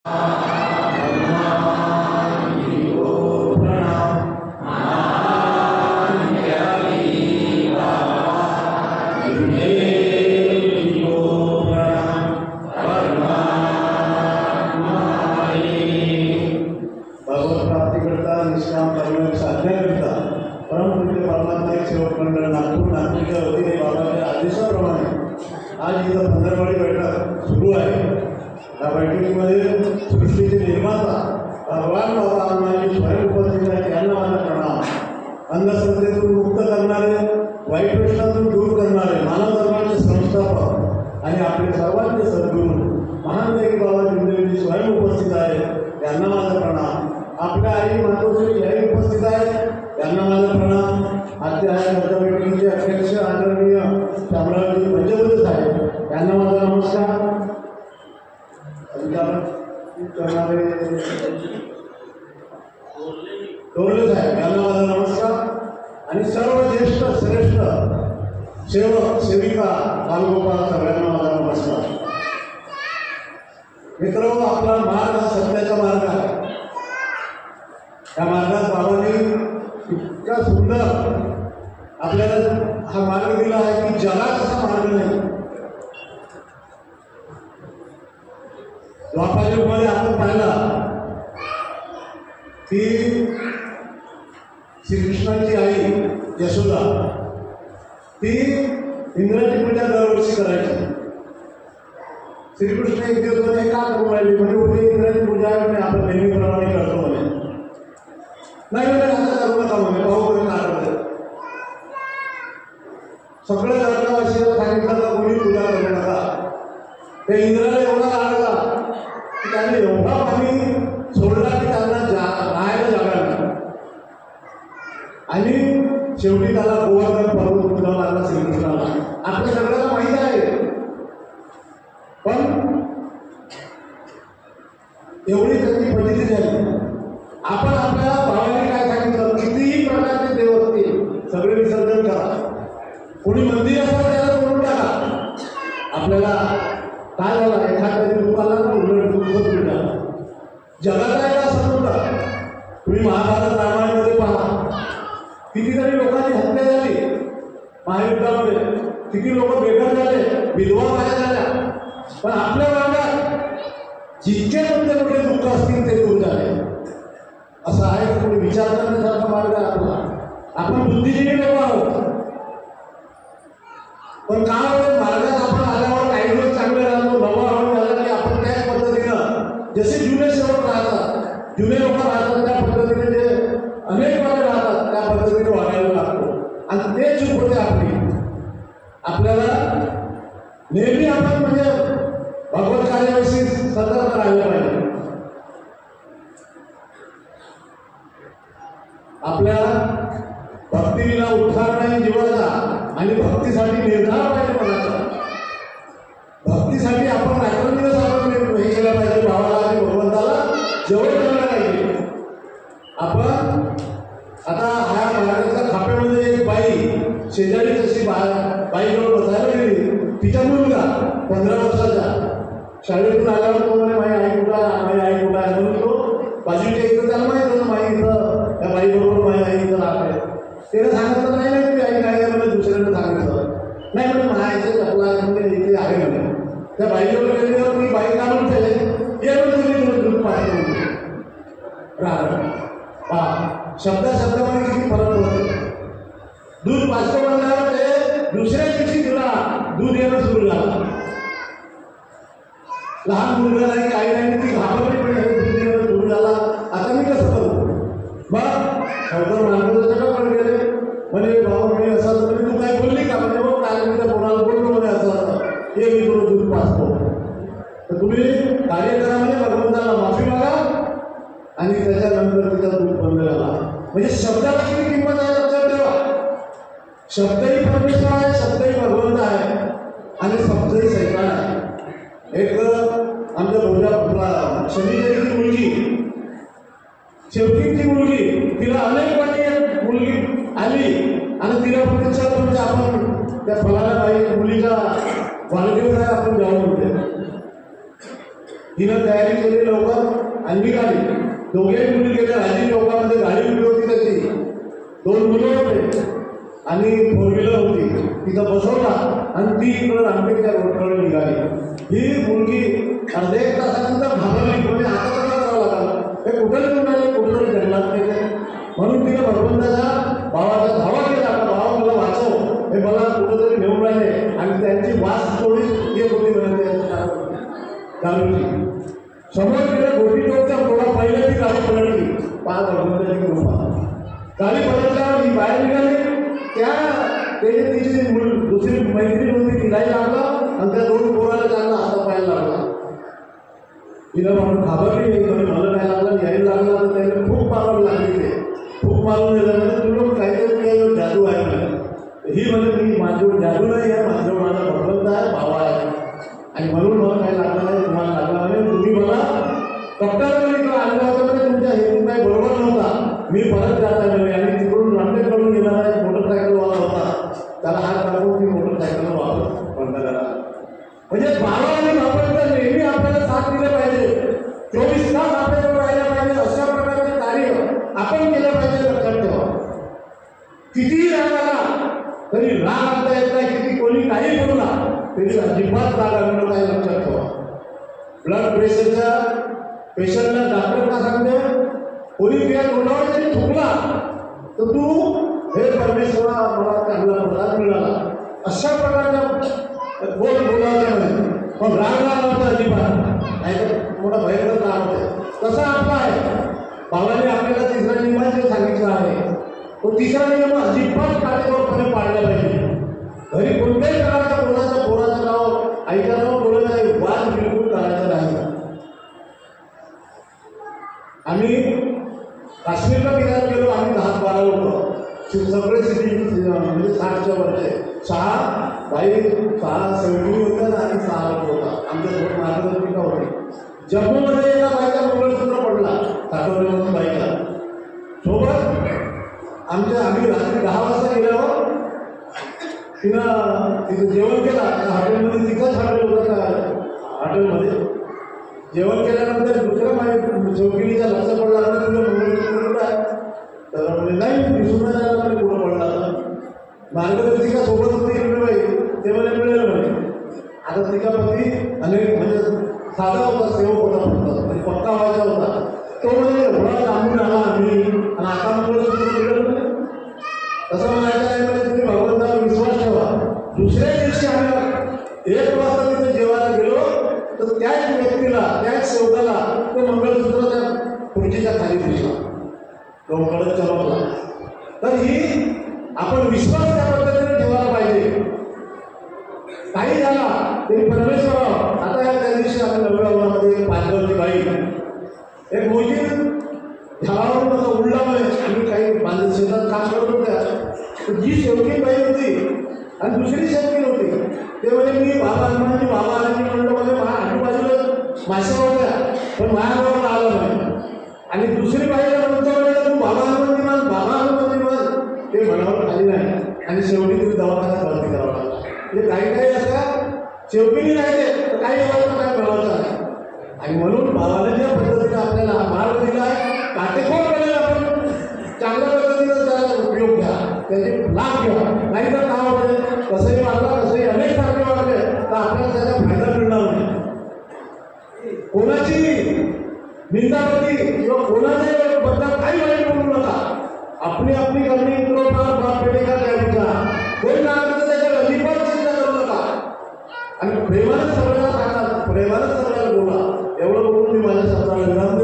आज इथं पंधरवाडी बैठक सुरू आहे। या बैठकीमध्ये सृष्टीचे निर्माता भगवान बाबा आम्हाला स्वयं उपस्थित आहे, त्यांना माझा प्रणाम। अंधश्रद्धेतून मुक्त करणारे, वाईट प्रश्नातून दूर करणारे, मानव धर्माचे संस्थापक आणि आपले सर्वांचे सद्गुरू महान देवी बाबा जिंदगी स्वयं उपस्थित आहे, त्यांना माझा प्रणाम। आपल्या आई मातोश्री याही उपस्थित आहेत, त्यांना माझा प्रणाम। आजच्या या बैठकीचे अध्यक्ष आदरणीय शामरावजी पंचबुद्धे साहेब, त्यांना माझा नमस्कार। करणारे डोरले साहेब, यांना माझा नमस्कार। आणि सर्व ज्येष्ठ श्रेष्ठ सेवक सेविका बालगोपाल सगळ्यांना माझा नमस्कार। मित्रांनो, आपला मार्ग हा सत्याचा मार्ग आहे। त्या मार्गात बाबांनी इतका सुंदर आपल्याला हा मार्ग दिला आहे की जगात असा मार्ग नाही। द्वापार युगामध्ये आपण पाहिला की श्रीकृष्णाची आई यशोदा ती इंद्राची पूजा दरवर्षी करायची। श्रीकृष्ण एक दिवस म्हणे का करू राहिली, म्हणजे उद्या इंद्राची पूजा आहे म्हणे, आपण नेहमीप्रमाणे करतो म्हणे। नाही म्हणे आता करू नका म्हणे, भाऊ करून काय करते। सगळ्या जगावासीला सांगितलं तर कोणी पूजा करू नका। त्या इंद्राला एवढा लागला की त्याने एवढा पाणी सोडला की त्यांना राहायला जागा नाही, आणि शेवटी त्याला गोवर्धन पर्वत पूजा लागला श्रीकृष्णाला। आपल्या सगळ्यांना माहिती आहे, पण एवढी त्याची फजिती झाली। आपण आपल्या भावाने काय सांगितलं, कितीही प्रकारचे देव असतील सगळे विसर्जन करा, कोणी मंदिर असेल त्याला करून टाका। आपल्याला काय झालं, एखाद्या दुःखाला ना उलट दुःखच मिळालं। जगात आहे का समजलं, तुम्ही महाभारत रामायणामध्ये पहा, कितीतरी लोकांची हत्या झाली महायुद्धामध्ये, किती लोक बेघर झाले, विधवा बाया झाल्या। पण आपल्या भागात जितके कोणते मोठे दुःख असतील ते दूर झाले। असं आहे, कोणी विचार करण्यासारखा मार्ग आहे आपला। आपण बुद्धिजीवी लोक आहोत, पण काय होतं मार्गात आपण आल्यावर काही दिवस चांगले राहतो, नवा हळू झाला की आपण त्याच पद्धतीनं जसे जुने सेवक राहतात, जुने लोक राहतात त्या पद्धतीने जे अनेक वेळा राहतात त्या पद्धतीने वागायला लागतो, आणि ते चूक होते आपली। आपल्याला नेहमी आपण म्हणजे भगवत कार्याविषयी सतर्क राहिलं पाहिजे। आपल्या भक्तीला उद्धार नाही जीवाचा, आणि भक्तीसाठी निर्धार पाहिजे कोणाचा। भक्तीसाठी आपण रात्रंदिवस आपण हे केलं पाहिजे, भावाला आणि भगवंताला जवळ ठेवलं पाहिजे। आपण आता ह्या मार्गाच्या खाप्यामध्ये एक बाई शेजारी जशी बाईजवळ बसायला गेली, तिचा मुलगा 15 वर्षाचा शाळेतून आल्यावर तो म्हणे माझी आई कुठं आहे, माझी आई कुठं आहे, म्हणून तो बाजूच्या इथं त्याला माहीत होतं माझी इथं त्या बाईबरोबर माझी आई इथं राहते। त्याने सांगितलं नाही नाही तुम्ही आई काय आहे, म्हणजे दुसऱ्यानं सांगितलं नाही, म्हणजे म्हणायचं आपला म्हणजे इथे आहे म्हणे। त्या बाईजवळ गेल्यावर मी बाई काढून ठेवले, ये म्हणजे तुम्ही दूध पाहिजे राहा शब्दामध्ये किती फरक होतो। दूध पाचतो म्हणल्यावर ते दुसऱ्या दिवशी तुला दूध येणं सुरू झालं। लहान मुलगा नाही काही नाही, ती घाबरली पण दूध येणं सुरू झाला, आता मी कसं करू। मग खरं मार्गदर्शकाकडे गेले, म्हणजे बाबा मी असं म्हणजे तू काय बोलली का, म्हणजे मग काय मी त्या कोणाला बोललो म्हणे असं हे मी तुला दूध पाचतो। तर तुम्ही कार्य करा म्हणजे भगवंताला माफी मागा, आणि त्याच्यानंतर तिचा दूध बंद झाला। म्हणजे शब्दाला किती किंमत आहे लक्षात ठेवा। शब्दही परमेश्वर आहे, शब्दही भगवंत आहे, आणि शब्दही सैतान आहे। एक आमच्या भोजा शनीची मुलगी, शेवटीची मुलगी, तिला अनेक वाटी मुलगी आली, आणि तिला विचारलं म्हणजे आपण त्या फलाना बाई मुलीचा वाढदिवस आहे आपण जाऊन होते। तिनं तयारी केली, लवकर आणि निघाली. दोघेही मुली गेल्या. राजी चौकामध्ये गाडी उभी होती त्याची, 2 मुलं होते आणि 4 व्हीलर होती. तिथं बसवला आणि ती इकडं रामटेकच्या रोडकडे निघाली. ही मुलगी अर्ध्या 1 तासानंतर घाबरली. म्हणजे आता कसं करावं लागलं, हे कुठं घेऊन आले, कुठं जंगलात गेले. म्हणून तिने भगवंताच्या भावाचा धावा केला का भावा मला वाचव, हे मला कुठंतरी घेऊन राहिले. आणि त्यांची वास थोडी येत होती म्हणजे दारूची. समोर गेल्या गोटी टोकच्या थोडा पहिले ती गाडी पलटली. 5 भगवंताची कृपा. गाडी पलटल्यावर ही बाहेर निघाली. त्याने तिची दुसरी मैत्रीण होती तिलाही लागला आणि त्या 2 पोराला त्यांना हाता पाहायला लागला. तिला म्हणून घाबरली. मला काय लागलं, यायला लागला तर त्याने खूप मारायला लागली. ते खूप मारून दिलं. तुला काहीतरी जादू आहे म्हणे. ही म्हणे मी माझ्यावर जादू नाही आहे, माझ्यावर माझा भगवंत आहे, भावा आहे. आणि म्हणून मला काही लागलं नाही, तुम्हाला लागला म्हणे. तुम्ही मला डॉक्टरांकडे आणलं होतं म्हणजे तुमच्या हेतू काही बरोबर नव्हता. मी परत जात आहे आणि तिकडून रामटेककडून येणारा एक मोटरसायकलवाला होता, त्याला हात टाकून ती मोटरसायकल वापर बंद करा. म्हणजे बाबा आणि भगवंत नेहमी आपल्याला साथ दिले पाहिजे. 24 तास आपल्याकडे राहिला पाहिजे. अशा प्रकारचे कार्य आपण केलं पाहिजे. लक्षात ठेवा. कितीही राग आला तरी राग आणता येत नाही. किती कोणी काही बोलला तरी अजिबात राग आणलं नाही. लक्षात ठेवा. ब्लड प्रेशरच्या पेशंटला डॉक्टर का सांगते, कोणी तुझ्या तोंडावर जरी थुकला तर तू हे परमेश्वरा मला चांगला प्रसाद मिळाला. अशा प्रकारच्या बोलायचं नाही. पण राग नव्हता अजिबात. नाही तर मोठा भयंकर राग होते. तसा आपला आहे. बाबाने आपल्याला 3रा नियम जे सांगितलं आहे तो 3रा नियम अजिबात काटेकोरपणे पाळला पाहिजे. घरी कोणत्याही प्रकारच्या कोणाच्या पोराचं नाव ऐकायला बोलत नाही. वाद बिलकुल करायचा नाही. आम्ही काश्मीरला फिरायला गेलो. आम्ही 10-12 लोक सगळे सिटी म्हणजे 60च्या वरचे. 6 बाई 6 सेवटी होत्या आणि 6 लोक होता. आमच्या मार्गदर्शिका होती. जम्मूमध्ये एका बाईचा मंगळसूत्र पडला, साठवले म्हणून बाईला सोबत. आम्ही रात्री 10 वाजता गेल्यावर तिथं जेवण केला. हॉटेलमध्ये तिथंच हॉटेल होतं. हॉटेलमध्ये जेवण केल्यानंतर दुसऱ्या माझ्या चौकीचा लक्ष पडला तर तुझं मंगळसूत्र कुठं आहे, तर म्हणजे नाही दिसून नाही आला. म्हणजे कुठं पडला तर मार्गदर्शिका सोबत होती इकडे बाई, ते मला मिळेल म्हणे. आता तिचा पती अनेक म्हणजे साधा होता, सेवक होता, म्हणजे पक्का व्हायचा होता. तो म्हणजे एवढा लांबून आला आम्ही आणि आता मंगळसूत्र मिळेल म्हणे. तसं म्हणायचं आहे म्हणजे तुम्ही भगवंतावर विश्वास ठेवा. दुसऱ्या दिवशी आम्ही 1 वाजता तिथे जेवायला गेलो तर त्याच व्यक्तीला, त्याच सेवकाला ते मंगळसूत्र त्या खुर्चीच्या खाली दिसला, डोंगरात चमकला. तर ही आपण विश्वास त्या पद्धतीने ठेवायला पाहिजे. काही झाला तरी परमेश्वर. आता या त्या दिवशी आम्ही नवगावमध्ये पाचगावची बाई एक मोठी झाडावरून असं उडल्यामुळे आम्ही काही बांधत शेतात काम करत होत्या. जी शेवटी बाई होती आणि दुसरी शेवटी होती. ते म्हणजे मी बाबा हनुमानजी म्हणलं म्हणजे माझ्या आजूबाजूला माश्या होत्या पण माझ्याजवळ आलं नाही. आणि दुसरी बाईला म्हणतो म्हणजे तू बाबा हनुमानजी मान ते म्हणावं खाली नाही. आणि शेवटी तुम्ही दवाखान्यात भरती करावं लागला. म्हणजे काही असतात शेवटी नाही ते तर काही वेळा काय मिळवायचं नाही. आणि म्हणून बाबाने ज्या पद्धतीने आपल्याला मार्ग दिला आहे काटेकोरपणे आपण चांगल्या पद्धतीने त्याचा उपयोग घ्या, त्याचे लाभ घ्या. नाही तर काय होते कसंही वाढला कसंही अनेक सारखे वाढले तर आपल्याला त्याचा फायदा मिळणार नाही. कोणाची निंदावती किंवा कोणाच्या बद्दल काही वाईट बोलू नका. आपली करणी उतरवणार बाप पेटेका द्यायचा. कोणी नागरिक त्याच्या अजिबात चिंता करू नका. आणि प्रेमाने सगळ्यांना सांगा, प्रेमाने सगळ्याला बोला. एवढं बोलून मी माझ्या शब्दाला विराम